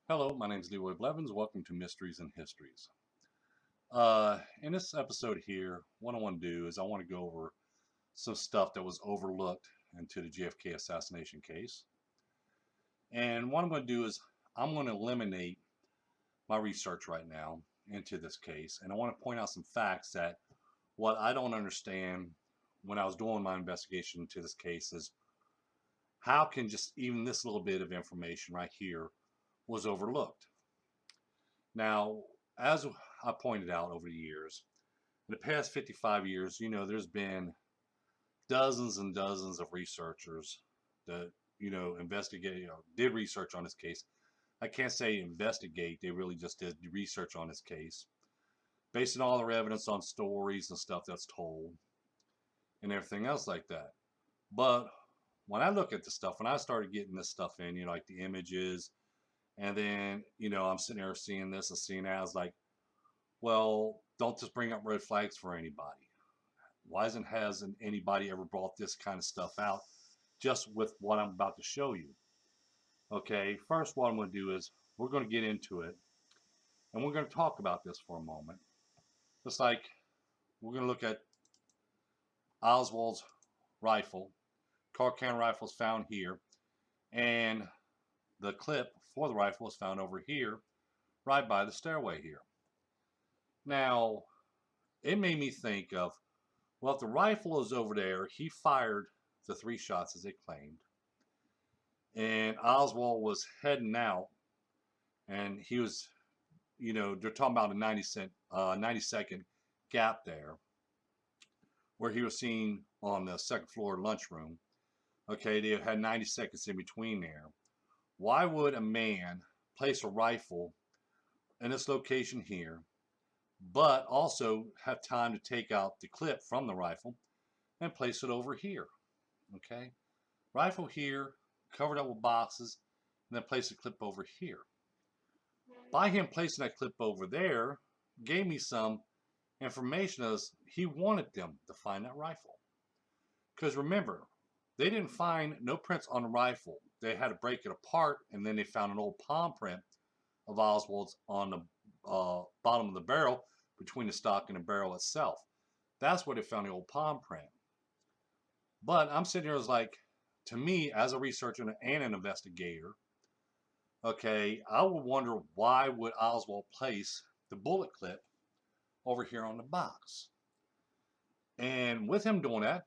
Hello, my name is Leroy Blevins. Welcome to Mysteries and Histories. In this episode here, what I want to do is I want to go over some stuff that was overlooked into the JFK assassination case. And what I'm going to do is I'm going to eliminate my research right now into this case. And I want to point out some facts that what I don't understand when I was doing my investigation into this case is how can just even this little bit of information right here was overlooked. Now, as I pointed out over the years, in the past 55 years, there's been dozens and dozens of researchers that, investigate, did research on this case. I can't say investigate, they really just did research on this case, basing all their evidence on stories and stuff that's told and everything else like that. But when I look at the stuff, when I started getting this stuff in, like the images, and then, I'm sitting there seeing this and seeing that, I was like, well, don't just bring up red flags for anybody. Why hasn't anybody ever brought this kind of stuff out just with what I'm about to show you? Okay, first what I'm going to do is we're going to get into it and we're going to talk about this for a moment. Just like we're going to look at Oswald's rifle, Carcan rifle is found here, and the clip for the rifle is found over here, right by the stairway here. Now, it made me think of, well, if the rifle is over there, he fired the 3 shots as they claimed. And Oswald was heading out, and he was, they're talking about a 90-second gap there, where he was seen on the second floor lunchroom. Okay, they had 90 seconds in between there. Why would a man place a rifle in this location here, but also have time to take out the clip from the rifle and place it over here? Okay, rifle here, covered up with boxes, and then place the clip over here. By him placing that clip over there, gave me some information as he wanted them to find that rifle. Because remember, they didn't find no prints on the rifle. They had to break it apart, and then they found an old palm print of Oswald's on the bottom of the barrel between the stock and the barrel itself. That's where they found the old palm print. But I'm sitting here as like, to me, as a researcher and an investigator, okay, I would wonder why would Oswald place the bullet clip over here on the box? And with him doing that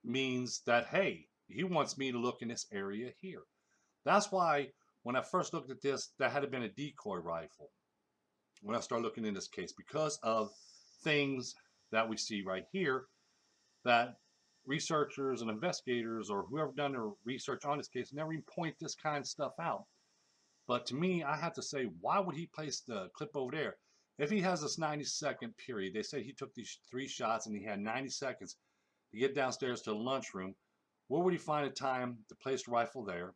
means that, hey, he wants me to look in this area here. That's why when I first looked at this, that had been a decoy rifle when I started looking in this case, because of things that we see right here that researchers and investigators or whoever done their research on this case never even point this kind of stuff out. But to me, I have to say, why would he place the clip over there? If he has this 90-second period, they say he took these 3 shots and he had 90 seconds to get downstairs to the lunchroom, where would he find a time to place the rifle there,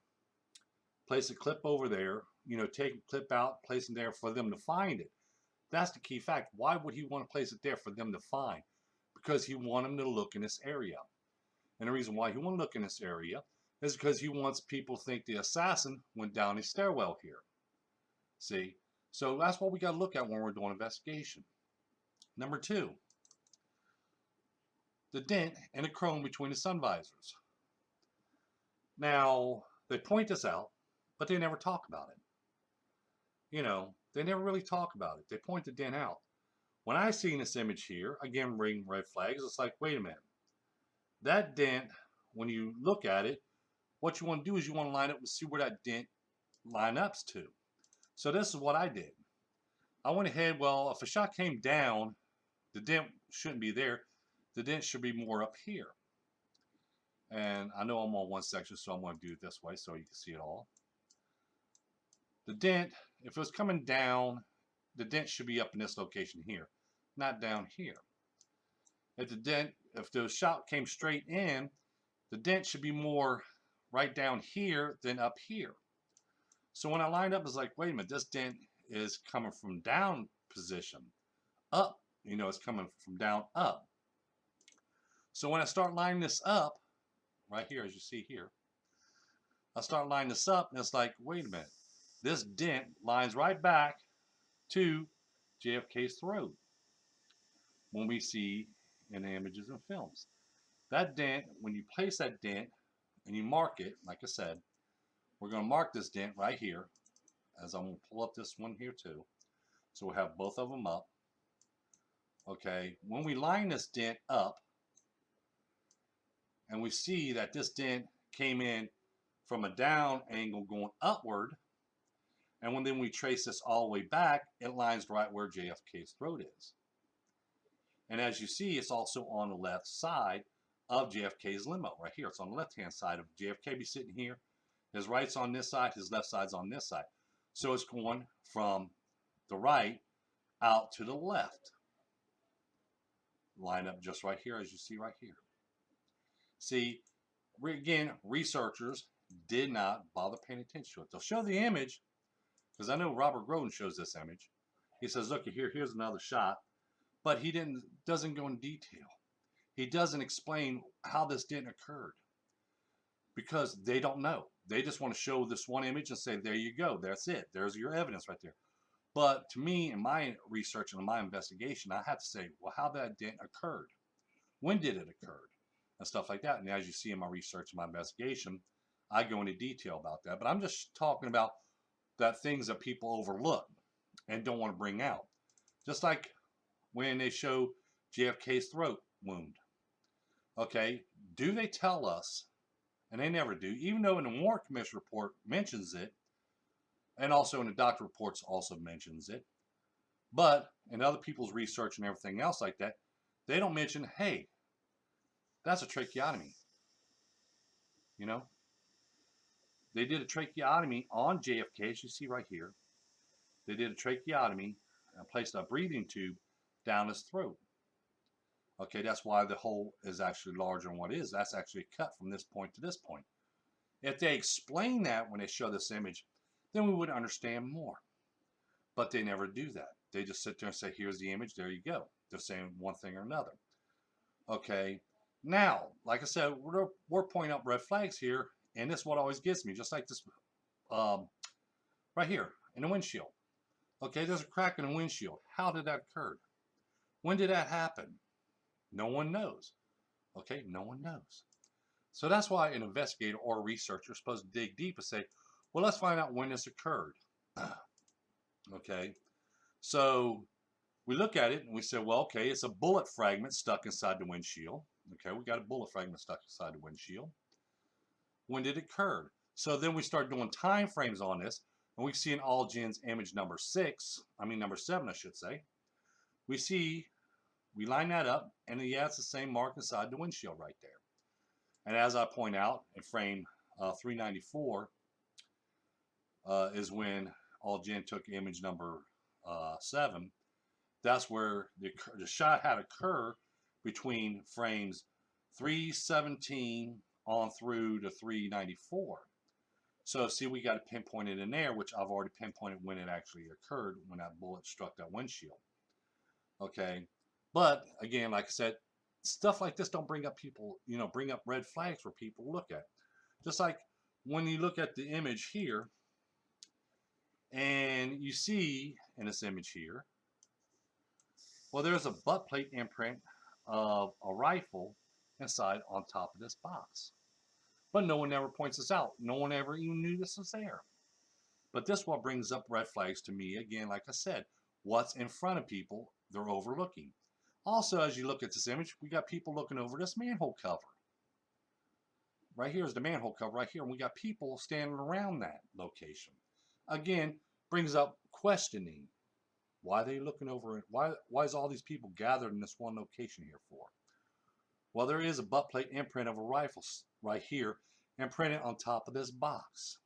place a clip over there, take a clip out, place it there for them to find it? That's the key fact. Why would he want to place it there for them to find? Because he wanted them to look in this area. And the reason why he want to look in this area is because he wants people to think the assassin went down his stairwell here. See? So that's what we got to look at when we're doing investigation. Number 2, the dent and the chrome between the sun visors. Now, they point this out, but they never talk about it. They never really talk about it. They point the dent out. When I seen this image here, again, ring red flags, it's like, wait a minute. That dent, when you look at it, what you want to do is you want to line up and see where that dent line up to. So this is what I did. I went ahead, well, if a shot came down, the dent shouldn't be there. The dent should be more up here. And I know I'm on one section, so I'm going to do it this way so you can see it all. The dent, if it was coming down, the dent should be up in this location here, not down here. If the shot came straight in, the dent should be more right down here than up here. So when I lined up, it's like, wait a minute, this dent is coming from down position, up, it's coming from down up. So when I start lining this up, right here, as you see here, I start lining this up, and it's like, wait a minute, this dent lines right back to JFK's throat when we see in the images and films. That dent, when you place that dent and you mark it, like I said, we're going to mark this dent right here, as I'm going to pull up this one here too. So we'll have both of them up. Okay, when we line this dent up, and we see that this dent came in from a down angle going upward, and when then we trace this all the way back, it lines right where JFK's throat is. And as you see, it's also on the left side of JFK's limo right here. It's on the left-hand side of JFK be sitting here. His right's on this side, his left side's on this side. So it's going from the right out to the left. Line up just right here, as you see right here. See, again, researchers did not bother paying attention to it. They'll show the image, because I know Robert Groden shows this image. He says, look here, here's another shot. But he doesn't go in detail. He doesn't explain how this didn't occur, because they don't know. They just want to show this one image and say, there you go, that's it. There's your evidence right there. But to me, in my research and in my investigation, I have to say, well, how that dent occurred? When did it occur? And stuff like that. And as you see in my research and my investigation, I go into detail about that. But I'm just talking about that things that people overlook and don't want to bring out. Just like when they show JFK's throat wound. Okay, do they tell us, and they never do, even though in the Warren Commission report mentions it, and also in the doctor reports also mentions it, but in other people's research and everything else like that, they don't mention, hey, that's a tracheotomy. You know, they did a tracheotomy on JFK, as you see right here. They did a tracheotomy and placed a breathing tube down his throat. Okay, that's why the hole is actually larger than what it is. That's actually cut from this point to this point. If they explain that when they show this image, then we would understand more. But they never do that. They just sit there and say, here's the image, there you go. They're saying one thing or another. Okay, now, like I said, we're pointing out red flags here, and this is what always gets me, just like this right here in the windshield. Okay, there's a crack in the windshield. How did that occur? When did that happen? No one knows. Okay, no one knows. So that's why an investigator or a researcher is supposed to dig deep and say, well, let's find out when this occurred. Okay, so we look at it and we say, well, okay, it's a bullet fragment stuck inside the windshield. Okay, we got a bullet fragment stuck inside the windshield. When did it occur? So then we start doing time frames on this, and we see in Allgen's image number 7, I should say. We line that up, and yeah, it's the same mark inside the windshield right there. And as I point out, in frame 394 is when Allgen took image number 7. That's where the shot had occurred between frames 317 on through to 394. So see, we got it pinpointed in there, which I've already pinpointed when it actually occurred, when that bullet struck that windshield. Okay, but again, like I said, stuff like this don't bring up bring up red flags for people to look at. Just like when you look at the image here, and you see in this image here, well, there's a butt plate imprint of a rifle inside on top of this box. But no one ever points this out. No one ever even knew this was there. But this what brings up red flags to me. Again, like I said, what's in front of people, they're overlooking. Also, as you look at this image, we got people looking over this manhole cover. Right here is the manhole cover right here, and we got people standing around that location. Again, brings up questioning. Why are they looking over it? Why is all these people gathered in this one location here for? Well, there is a butt plate imprint of a rifle right here, imprinted on top of this box.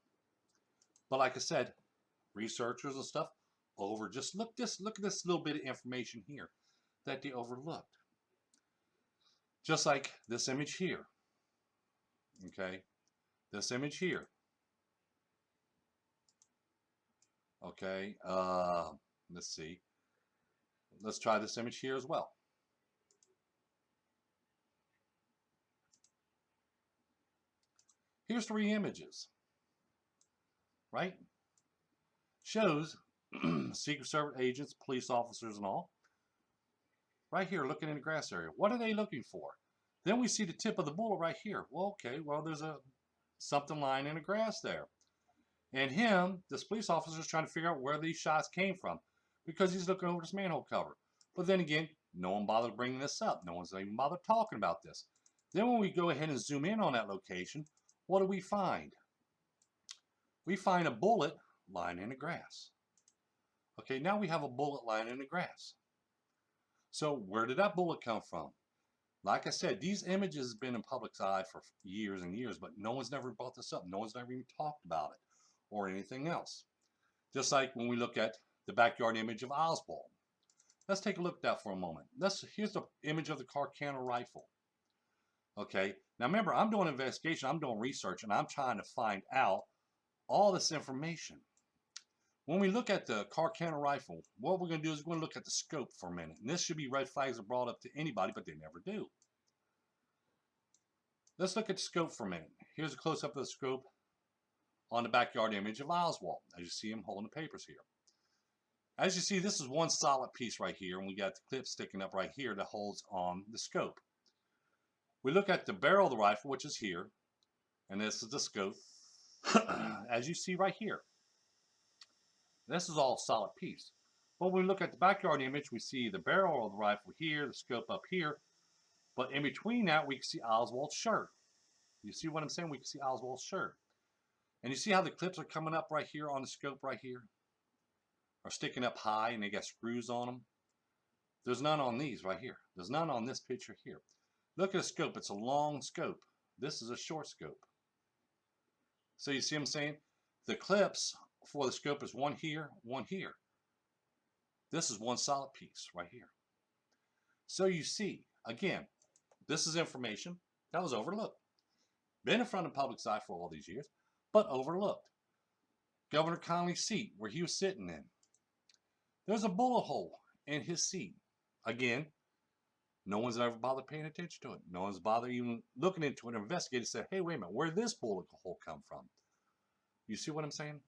But like I said, researchers and stuff just look at this little bit of information here that they overlooked. Just like this image here. Okay, this image here. Okay, let's see. Let's try this image here as well. Here's 3 images, right? shows Secret Service agents, police officers, and all right here looking in the grass area. What are they looking for? Then we see the tip of the bullet right here. Well, okay, well, there's something lying in the grass there. And this police officer is trying to figure out where these shots came from because he's looking over this manhole cover. But then again, no one bothered bringing this up. No one's even bothered talking about this. Then when we go ahead and zoom in on that location, what do we find? We find a bullet lying in the grass. Okay, now we have a bullet lying in the grass. So where did that bullet come from? Like I said, these images have been in public's eye for years and years, but no one's never brought this up. No one's never even talked about it or anything else. Just like when we look at the backyard image of Oswald. Let's take a look at that for a moment. Here's the image of the Carcano rifle. Okay, now remember, I'm doing an investigation, I'm doing research, and I'm trying to find out all this information. When we look at the Carcano rifle, what we're going to do is we're going to look at the scope for a minute. And this should be red flags that are brought up to anybody, but they never do. Let's look at the scope for a minute. Here's a close-up of the scope on the backyard image of Oswald, as you see him holding the papers here. As you see, this is one solid piece right here, and we got the clip sticking up right here that holds on the scope. We look at the barrel of the rifle, which is here, and this is the scope, as you see right here. This is all a solid piece. But when we look at the backyard image, we see the barrel of the rifle here, the scope up here, but in between that, we can see Oswald's shirt. You see what I'm saying? We can see Oswald's shirt. And you see how the clips are coming up right here on the scope right here? Are sticking up high and they got screws on them. There's none on these right here. There's none on this picture here. Look at the scope. It's a long scope. This is a short scope. So you see what I'm saying? The clips for the scope is one here, one here. This is one solid piece right here. So you see, again, this is information that was overlooked. Been in front of the public's eye for all these years, but overlooked. Governor Connolly's seat, where he was sitting in. There's a bullet hole in his seat. Again, no one's ever bothered paying attention to it. No one's bothered even looking into it and investigating and said, hey, wait a minute, where did this bullet hole come from? You see what I'm saying?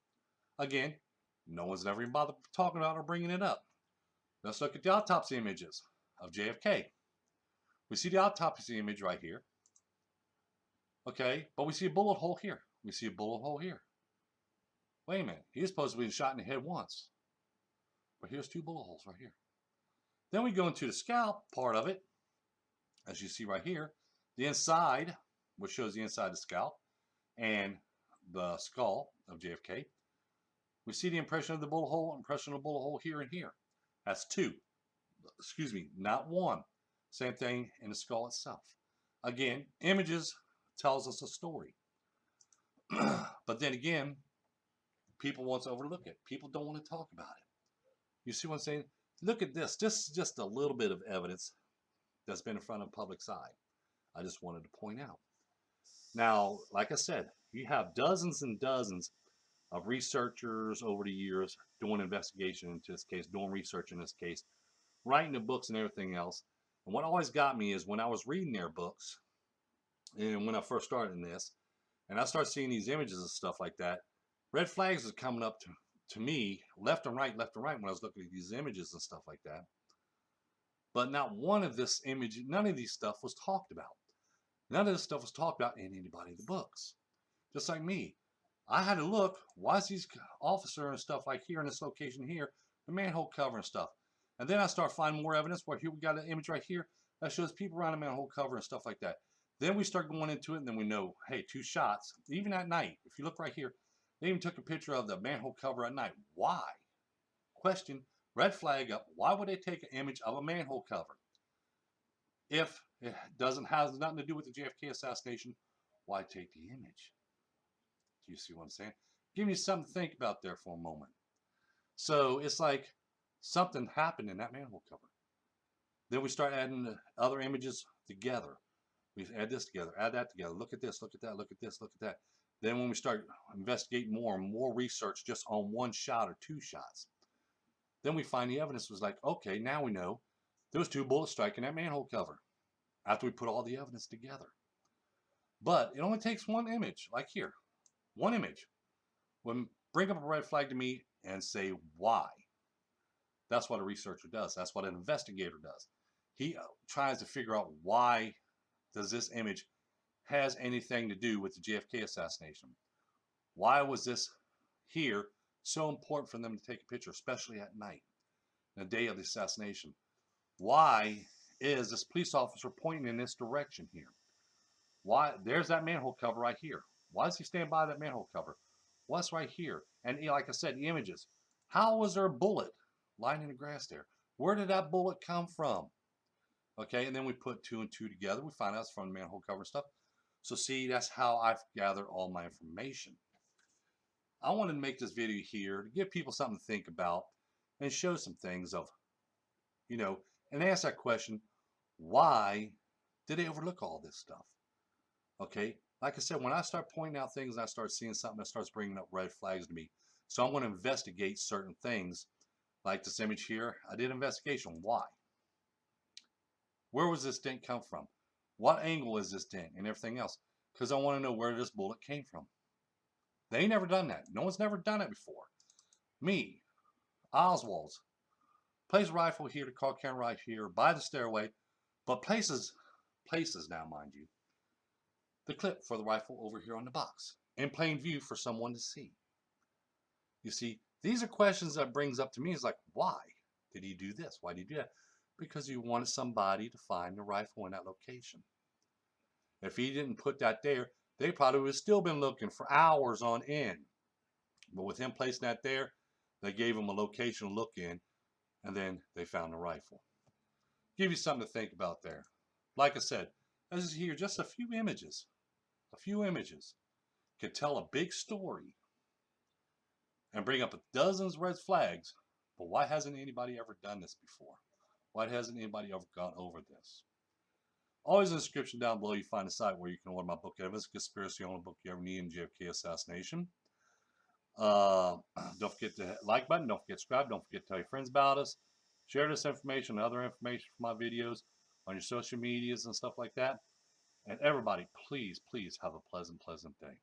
Again, no one's ever even bothered talking about it or bringing it up. Let's look at the autopsy images of JFK. We see the autopsy image right here. Okay, but we see a bullet hole here. We see a bullet hole here. Wait a minute, he was supposed to be shot in the head once. But here's two bullet holes right here. Then we go into the scalp part of it. As you see right here, the inside, which shows the inside of the scalp, and the skull of JFK. We see the impression of the bullet hole, impression of the bullet hole here and here. That's two. Excuse me, not one. Same thing in the skull itself. Again, images tells us a story. But then again, people want to overlook it. People don't want to talk about it. You see what I'm saying? Look at this. This is just a little bit of evidence that's been in front of the public's eye. I just wanted to point out. Now, like I said, you have dozens and dozens of researchers over the years doing investigation into this case, doing research in this case, writing the books and everything else. And what always got me is when I was reading their books, and when I first started in this, and I started seeing these images and stuff like that, red flags was coming up to me left and right when I was looking at these images and stuff like that. But not one of this image, none of these stuff was talked about. None of this stuff was talked about in anybody of the books. Just like me. I had to look, why is these officer and stuff like here in this location here, the manhole cover and stuff. And then I start finding more evidence where here we got an image right here that shows people around the manhole cover and stuff like that. Then we start going into it and then we know, hey, two shots, even at night. If you look right here, they even took a picture of the manhole cover at night. Why? Question, red flag up. Why would they take an image of a manhole cover? If it has nothing to do with the JFK assassination, why take the image? Do you see what I'm saying? Give me something to think about there for a moment. So it's like something happened in that manhole cover. Then we start adding the other images together. We add this together, add that together. Look at this, look at that, look at this, look at that. Then when we start investigating more and more research just on one shot or two shots, then we find the evidence was like, okay, now we know there was two bullets striking that manhole cover after we put all the evidence together. But it only takes one image, like here. One image would bring up a red flag to me and say why. That's what a researcher does. That's what an investigator does. He tries to figure out why does this image has anything to do with the JFK assassination. Why was this here so important for them to take a picture, especially at night, the day of the assassination? Why is this police officer pointing in this direction here? Why? There's that manhole cover right here. Why does he stand by that manhole cover? What's right here? And like I said, the images. How was there a bullet lying in the grass there? Where did that bullet come from? Okay, and then we put two and two together. We find out it's from the manhole cover and stuff. So see, that's how I've gathered all my information. I wanted to make this video here to give people something to think about and show some things of, and ask that question, why did they overlook all this stuff? Okay, like I said, when I start pointing out things and I start seeing something that starts bringing up red flags to me, so I'm going to investigate certain things. Like this image here, I did an investigation. Why? Where was this dent come from? What angle is this dent and everything else? Because I want to know where this bullet came from. They ain't never done that. No one's never done it before. Me, Oswald's, place a rifle here, the car camera right here, by the stairway, but places now, mind you, the clip for the rifle over here on the box, in plain view for someone to see. You see, these are questions that brings up to me is like, why did he do this? Why did he do that? Because he wanted somebody to find the rifle in that location. If he didn't put that there, they probably would have still been looking for hours on end. But with him placing that there, they gave him a location to look in, and then they found the rifle. Give you something to think about there. Like I said, this is here just a few images. A few images could tell a big story and bring up dozens of red flags. But why hasn't anybody ever done this before? Why hasn't anybody ever gone over this? Always in the description down below, you find a site where you can order my book, Evidence Conspiracy, only book you ever need in JFK assassination. Don't forget to hit the like button. Don't forget to subscribe. Don't forget to tell your friends about us. Share this information and other information from my videos on your social medias and stuff like that. And everybody, please, please have a pleasant day.